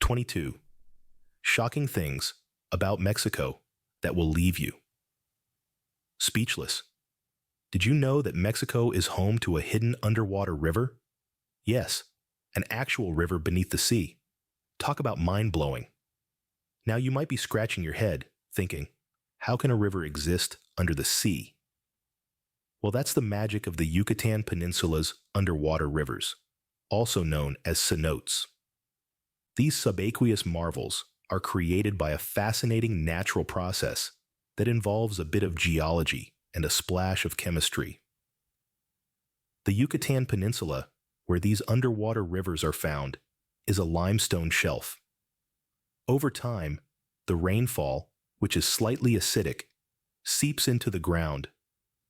22. Shocking things about Mexico that will leave you speechless. Did you know that Mexico is home to a hidden underwater river? Yes, an actual river beneath the sea. Talk about mind-blowing. Now you might be scratching your head, thinking, how can a river exist under the sea? Well, that's the magic of the Yucatan Peninsula's underwater rivers, also known as cenotes. These subaqueous marvels are created by a fascinating natural process that involves a bit of geology and a splash of chemistry. The Yucatan Peninsula, where these underwater rivers are found, is a limestone shelf. Over time, the rainfall, which is slightly acidic, seeps into the ground,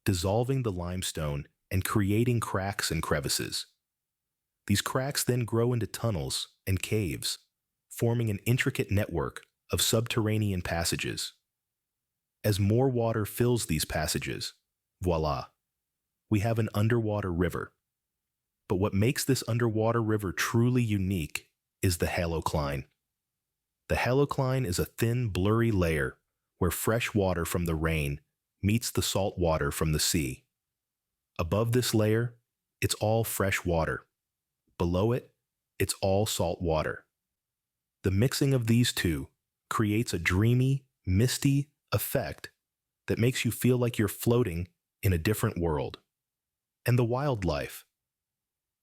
dissolving the limestone and creating cracks and crevices. These cracks then grow into tunnels and caves, forming an intricate network of subterranean passages. As more water fills these passages, voila, we have an underwater river. But what makes this underwater river truly unique is the halocline. The halocline is a thin, blurry layer where fresh water from the rain meets the salt water from the sea. Above this layer, it's all fresh water. Below it, it's all salt water. The mixing of these two creates a dreamy, misty effect that makes you feel like you're floating in a different world. And the wildlife.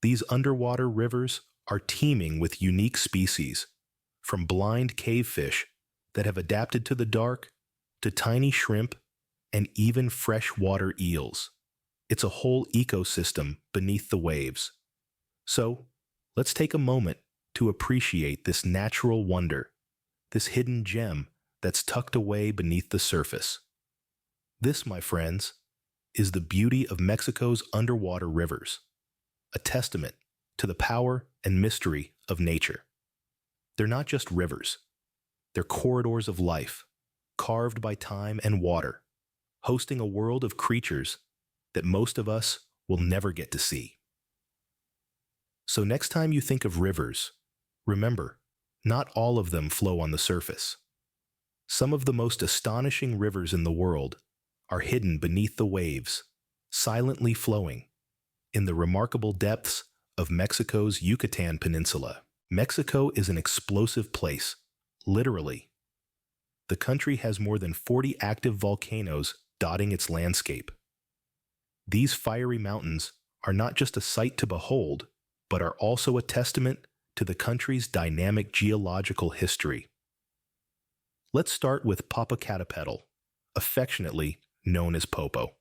These underwater rivers are teeming with unique species, from blind cavefish that have adapted to the dark to tiny shrimp and even freshwater eels. It's a whole ecosystem beneath the waves. So, let's take a moment to appreciate this natural wonder, this hidden gem that's tucked away beneath the surface. This, my friends, is the beauty of Mexico's underwater rivers, a testament to the power and mystery of nature. They're not just rivers. They're corridors of life, carved by time and water, hosting a world of creatures that most of us will never get to see. So next time you think of rivers, remember, not all of them flow on the surface. Some of the most astonishing rivers in the world are hidden beneath the waves, silently flowing in the remarkable depths of Mexico's Yucatan Peninsula. Mexico is an explosive place, literally. The country has more than 40 active volcanoes dotting its landscape. These fiery mountains are not just a sight to behold, but are also a testament to the country's dynamic geological history. Let's start with Popocatépetl, affectionately known as Popo.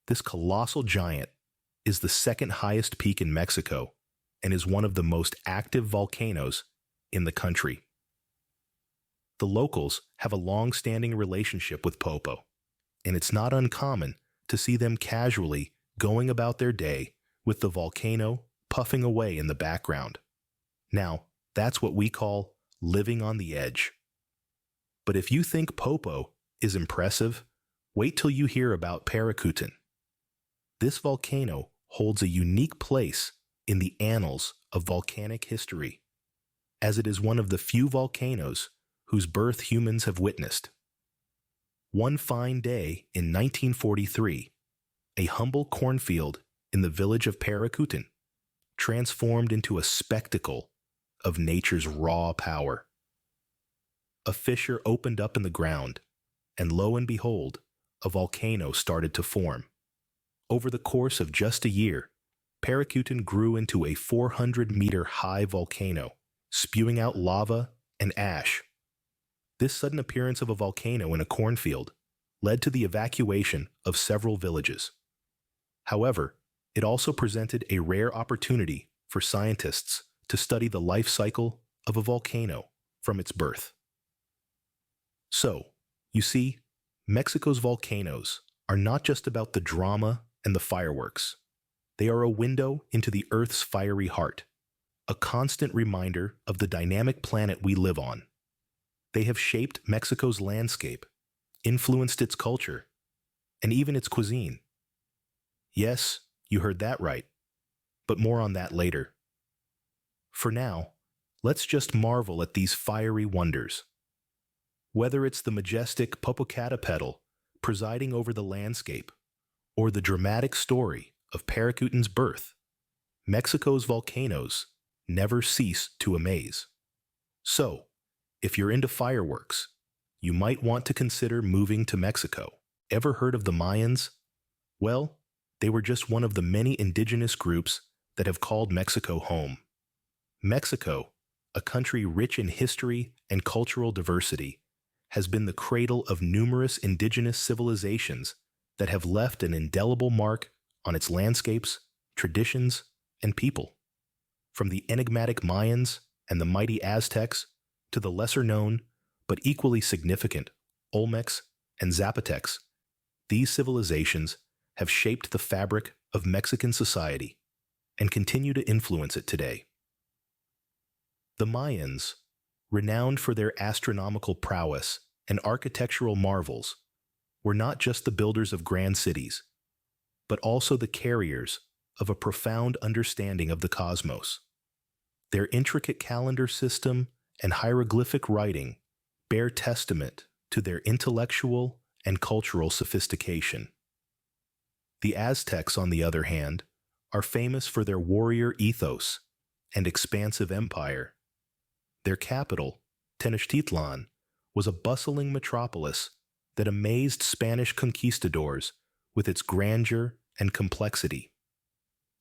This colossal giant is the second highest peak in Mexico and is one of the most active volcanoes in the country. The locals have a long-standing relationship with Popo, and it's not uncommon to see them casually going about their day with the volcano puffing away in the background. Now, that's what we call living on the edge. But if you think Popo is impressive, wait till you hear about Paricutin. This volcano holds a unique place in the annals of volcanic history, as it is one of the few volcanoes whose birth humans have witnessed. One fine day in 1943, a humble cornfield in the village of Paricutin transformed into a spectacle of nature's raw power. A fissure opened up in the ground, and lo and behold, a volcano started to form. Over the course of just a year, Paricutin grew into a 400-meter-high volcano, spewing out lava and ash. This sudden appearance of a volcano in a cornfield led to the evacuation of several villages. However, it also presented a rare opportunity for scientists to study the life cycle of a volcano from its birth. So, you see, Mexico's volcanoes are not just about the drama and the fireworks. They are a window into the Earth's fiery heart, a constant reminder of the dynamic planet we live on. They have shaped Mexico's landscape, influenced its culture, and even its cuisine. Yes, you heard that right, but more on that later. For now, Let's just marvel at these fiery wonders. Whether it's the majestic Popocatépetl presiding over the landscape, or the dramatic story of Paracutin's birth, Mexico's volcanoes never cease to amaze. So, if you're into fireworks, you might want to consider moving to Mexico. Ever heard of the Mayans? Well, they were just one of the many indigenous groups that have called Mexico home. Mexico, a country rich in history and cultural diversity, has been the cradle of numerous indigenous civilizations that have left an indelible mark on its landscapes, traditions, and people. From the enigmatic Mayans and the mighty Aztecs to the lesser-known but equally significant Olmecs and Zapotecs, these civilizations have shaped the fabric of Mexican society and continue to influence it today. The Mayans, renowned for their astronomical prowess and architectural marvels, were not just the builders of grand cities, but also the carriers of a profound understanding of the cosmos. Their intricate calendar system and hieroglyphic writing bear testament to their intellectual and cultural sophistication. The Aztecs, on the other hand, are famous for their warrior ethos and expansive empire. Their capital, Tenochtitlan, was a bustling metropolis that amazed Spanish conquistadors with its grandeur and complexity.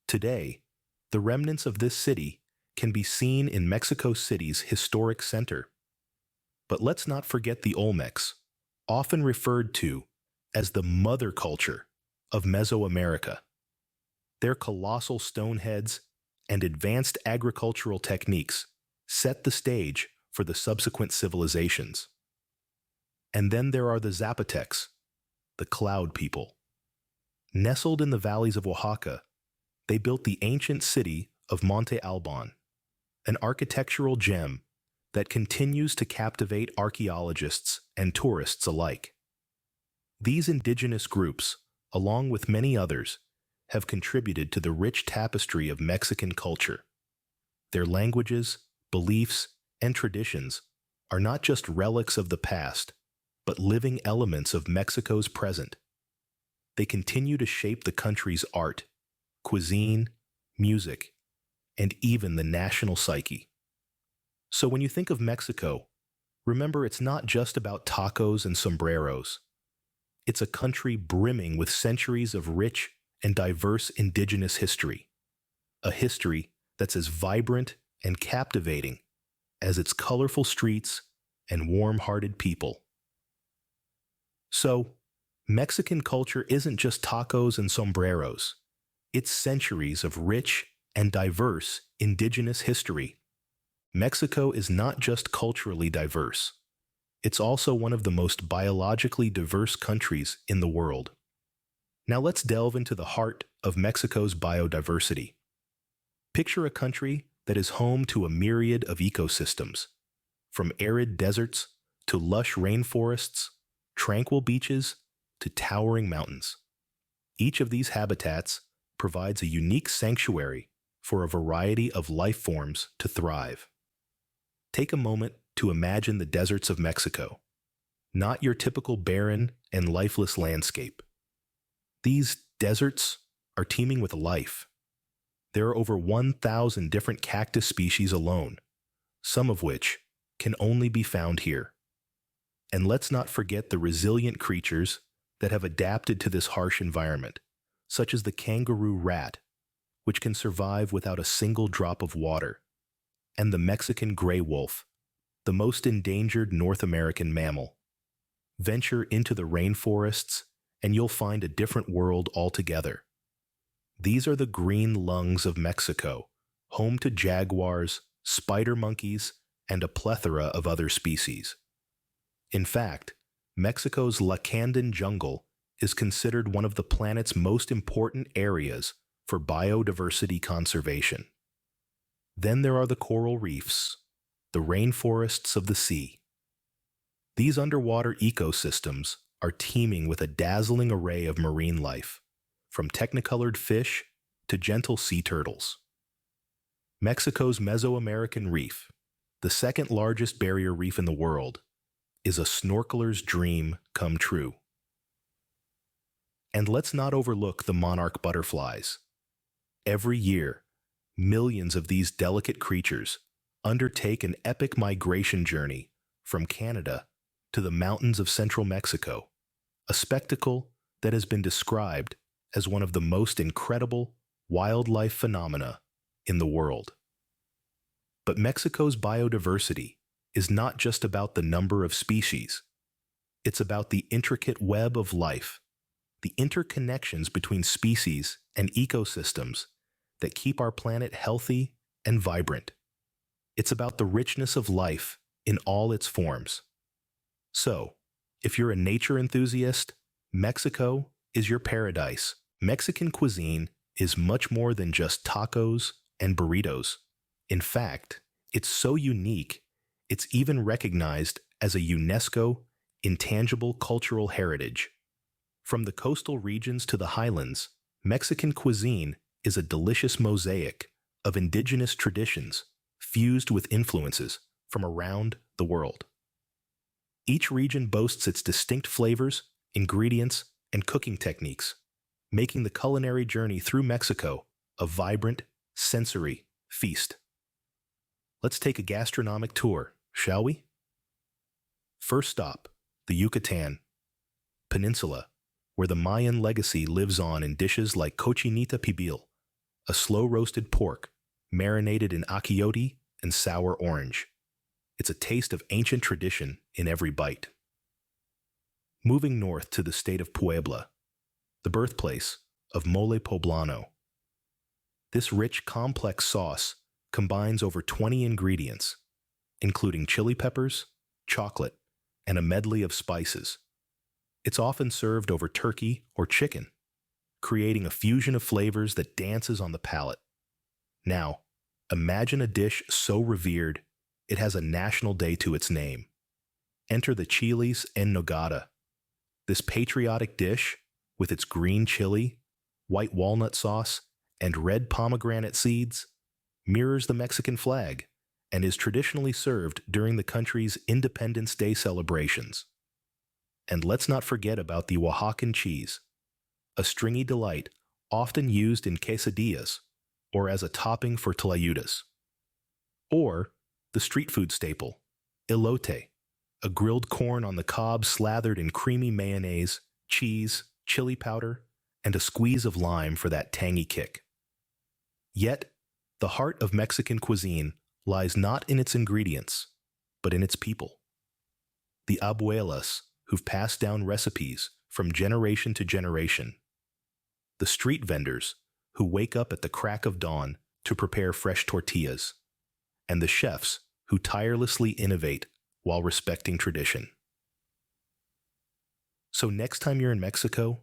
Today, the remnants of this city can be seen in Mexico City's historic center. But let's not forget the Olmecs, often referred to as the mother culture of Mesoamerica. Their colossal stone heads and advanced agricultural techniques set the stage for the subsequent civilizations. And then there are the Zapotecs, the cloud people. Nestled in the valleys of Oaxaca, they built the ancient city of Monte Alban, an architectural gem that continues to captivate archaeologists and tourists alike. These indigenous groups, along with many others, have contributed to the rich tapestry of Mexican culture. Their languages, beliefs, and traditions are not just relics of the past, but living elements of Mexico's present. They continue to shape the country's art, cuisine, music, and even the national psyche. So when you think of Mexico, remember it's not just about tacos and sombreros. It's a country brimming with centuries of rich and diverse indigenous history, a history that's as vibrant and captivating as its colorful streets and warm-hearted people. So, Mexican culture isn't just tacos and sombreros. It's centuries of rich and diverse indigenous history. Mexico is not just culturally diverse. It's also one of the most biologically diverse countries in the world. Now let's delve into the heart of Mexico's biodiversity. Picture a country that is home to a myriad of ecosystems, from arid deserts to lush rainforests, tranquil beaches to towering mountains. Each of these habitats provides a unique sanctuary for a variety of life forms to thrive. Take a moment to imagine the deserts of Mexico, not your typical barren and lifeless landscape. These deserts are teeming with life. There are over 1,000 different cactus species alone, some of which can only be found here. And let's not forget the resilient creatures that have adapted to this harsh environment, such as the kangaroo rat, which can survive without a single drop of water, and the Mexican gray wolf, the most endangered North American mammal. Venture into the rainforests, and you'll find a different world altogether. These are the green lungs of Mexico, home to jaguars, spider monkeys, and a plethora of other species. In fact, Mexico's Lacandan jungle is considered one of the planet's most important areas for biodiversity conservation. Then there are the coral reefs, the rainforests of the sea. These underwater ecosystems are teeming with a dazzling array of marine life, from technicolored fish to gentle sea turtles. Mexico's Mesoamerican reef the second largest barrier reef in the world, is a snorkeler's dream come true. And let's not overlook the monarch butterflies. Every year, millions of these delicate creatures undertake an epic migration journey from Canada to the mountains of central Mexico, a spectacle that has been described as one of the most incredible wildlife phenomena in the world. But Mexico's biodiversity is not just about the number of species. It's about the intricate web of life, the interconnections between species and ecosystems that keep our planet healthy and vibrant. It's about the richness of life in all its forms. So, if you're a nature enthusiast, Mexico is your paradise. Mexican cuisine is much more than just tacos and burritos. In fact, it's so unique, it's even recognized as a UNESCO intangible cultural heritage. From the coastal regions to the highlands, Mexican cuisine is a delicious mosaic of indigenous traditions fused with influences from around the world. Each region boasts its distinct flavors, ingredients, and cooking techniques, making the culinary journey through Mexico a vibrant, sensory feast. Let's take a gastronomic tour, shall we? First stop, the Yucatan Peninsula, where the Mayan legacy lives on in dishes like cochinita pibil, a slow-roasted pork marinated in achiote and sour orange. It's a taste of ancient tradition in every bite. Moving north to the state of Puebla, the birthplace of mole poblano. This rich, complex sauce combines over 20 ingredients, including chili peppers, chocolate, and a medley of spices. It's often served over turkey or chicken, creating a fusion of flavors that dances on the palate. Now, imagine a dish so revered it has a national day to its name. Enter the chiles en nogada. This patriotic dish, with its green chili, white walnut sauce, and red pomegranate seeds, mirrors the Mexican flag and is traditionally served during the country's Independence Day celebrations. And let's not forget about the Oaxacan cheese, a stringy delight often used in quesadillas or as a topping for tlayudas. Or the street food staple, elote, a grilled corn on the cob slathered in creamy mayonnaise, cheese, chili powder, and a squeeze of lime for that tangy kick. Yet, the heart of Mexican cuisine lies not in its ingredients, but in its people. The abuelas who've passed down recipes from generation to generation. The street vendors who wake up at the crack of dawn to prepare fresh tortillas. And the chefs who tirelessly innovate while respecting tradition. So next time you're in Mexico,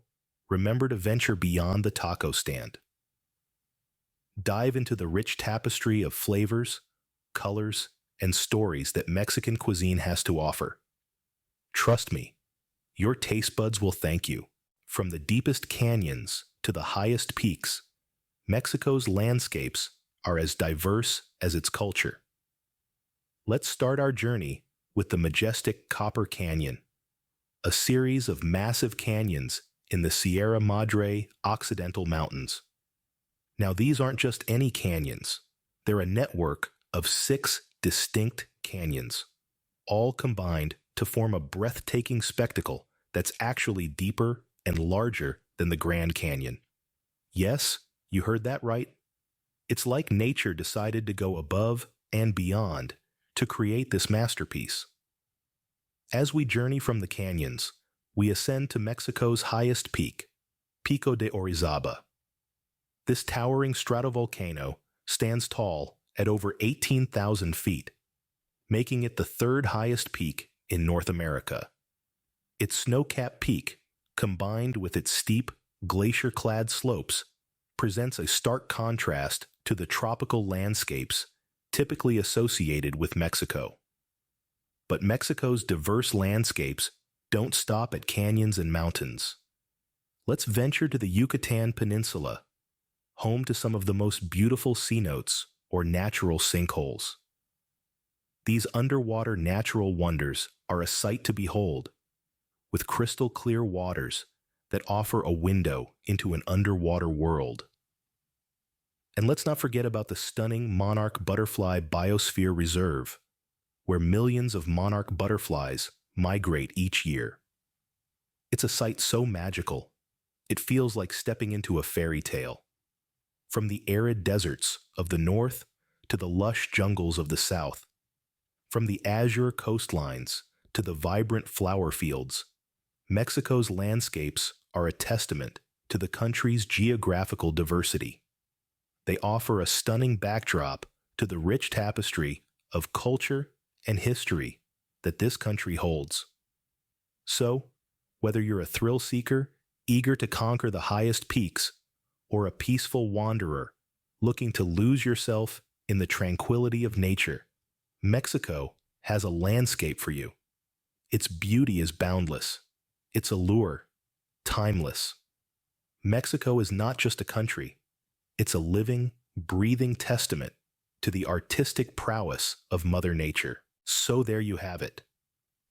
remember to venture beyond the taco stand. Dive into the rich tapestry of flavors, colors, and stories that Mexican cuisine has to offer. Trust me, your taste buds will thank you. From the deepest canyons to the highest peaks, Mexico's landscapes are as diverse as its culture. Let's start our journey with the majestic Copper Canyon, a series of massive canyons in the Sierra Madre Occidental Mountains. Now, these aren't just any canyons. They're a network of 6 distinct canyons, all combined to form a breathtaking spectacle that's actually deeper and larger than the Grand Canyon. Yes, you heard that right. It's like nature decided to go above and beyond to create this masterpiece. As we journey from the canyons, we ascend to Mexico's highest peak, Pico de Orizaba. This towering stratovolcano stands tall at over 18,000 feet, making it the 3rd highest peak in North America. Its snow-capped peak, combined with its steep, glacier-clad slopes, presents a stark contrast to the tropical landscapes typically associated with Mexico. But Mexico's diverse landscapes don't stop at canyons and mountains. Let's venture to the Yucatan Peninsula, home to some of the most beautiful cenotes or natural sinkholes. These underwater natural wonders are a sight to behold, with crystal clear waters that offer a window into an underwater world. And let's not forget about the stunning monarch butterfly biosphere reserve, where millions of monarch butterflies migrate each year. It's a sight so magical, it feels like stepping into a fairy tale. From the arid deserts of the north to the lush jungles of the south, from the azure coastlines to the vibrant flower fields, Mexico's landscapes are a testament to the country's geographical diversity. They offer a stunning backdrop to the rich tapestry of culture and history that this country holds. So, whether you're a thrill seeker eager to conquer the highest peaks, or a peaceful wanderer looking to lose yourself in the tranquility of nature, Mexico has a landscape for you. Its beauty is boundless, its allure timeless. Mexico is not just a country, it's a living, breathing testament to the artistic prowess of Mother Nature. So there you have it.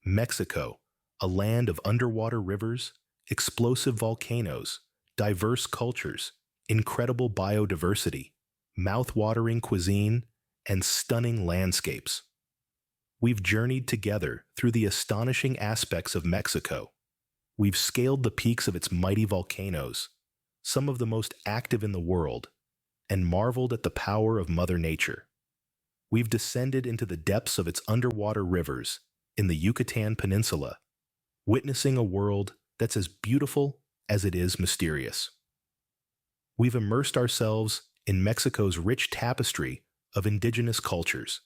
Mexico, a land of underwater rivers, explosive volcanoes, diverse cultures, incredible biodiversity, mouth-watering cuisine, and stunning landscapes. We've journeyed together through the astonishing aspects of Mexico. We've scaled the peaks of its mighty volcanoes, some of the most active in the world, and marveled at the power of Mother Nature. We've descended into the depths of its underwater rivers in the Yucatan Peninsula, witnessing a world that's as beautiful as it is mysterious. We've immersed ourselves in Mexico's rich tapestry of indigenous cultures,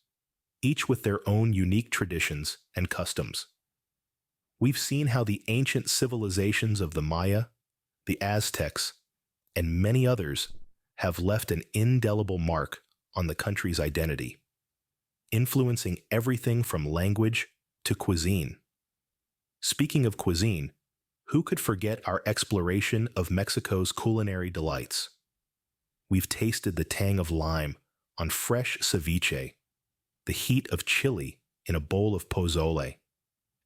each with their own unique traditions and customs. We've seen how the ancient civilizations of the Maya, the Aztecs, and many others have left an indelible mark on the country's identity, influencing everything from language to cuisine. Speaking of cuisine, who could forget our exploration of Mexico's culinary delights? We've tasted the tang of lime on fresh ceviche, the heat of chili in a bowl of pozole,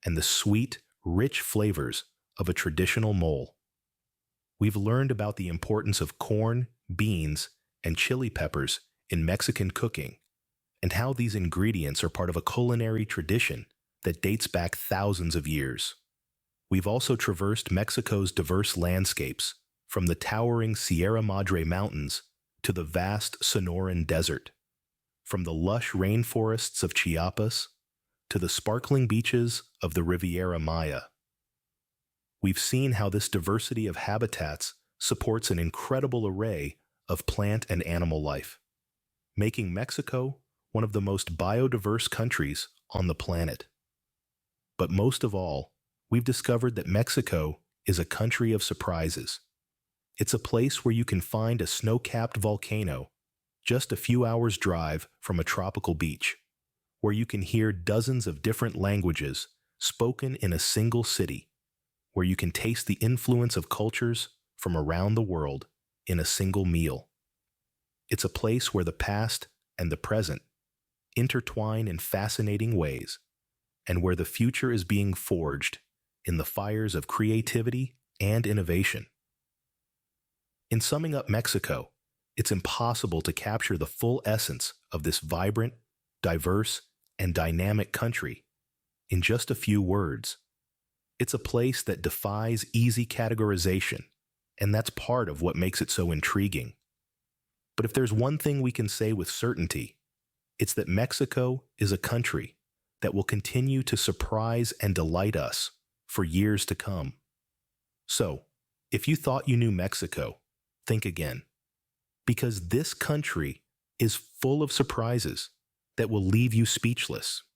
and the sweet, rich flavors of a traditional mole. We've learned about the importance of corn, beans, and chili peppers in Mexican cooking, and how these ingredients are part of a culinary tradition that dates back thousands of years. We've also traversed Mexico's diverse landscapes, from the towering Sierra Madre Mountains to the vast Sonoran Desert, from the lush rainforests of Chiapas to the sparkling beaches of the Riviera Maya. We've seen how this diversity of habitats supports an incredible array of plant and animal life, making Mexico one of the most biodiverse countries on the planet. But most of all, we've discovered that Mexico is a country of surprises. It's a place where you can find a snow-capped volcano just a few hours' drive from a tropical beach, where you can hear dozens of different languages spoken in a single city, where you can taste the influence of cultures from around the world in a single meal. It's a place where the past and the present intertwine in fascinating ways, and where the future is being forged in the fires of creativity and innovation. In summing up Mexico, it's impossible to capture the full essence of this vibrant, diverse, and dynamic country in just a few words. It's a place that defies easy categorization, and that's part of what makes it so intriguing. But if there's one thing we can say with certainty, it's that Mexico is a country that will continue to surprise and delight us for years to come. So, if you thought you knew Mexico, think again. Because this country is full of surprises that will leave you speechless.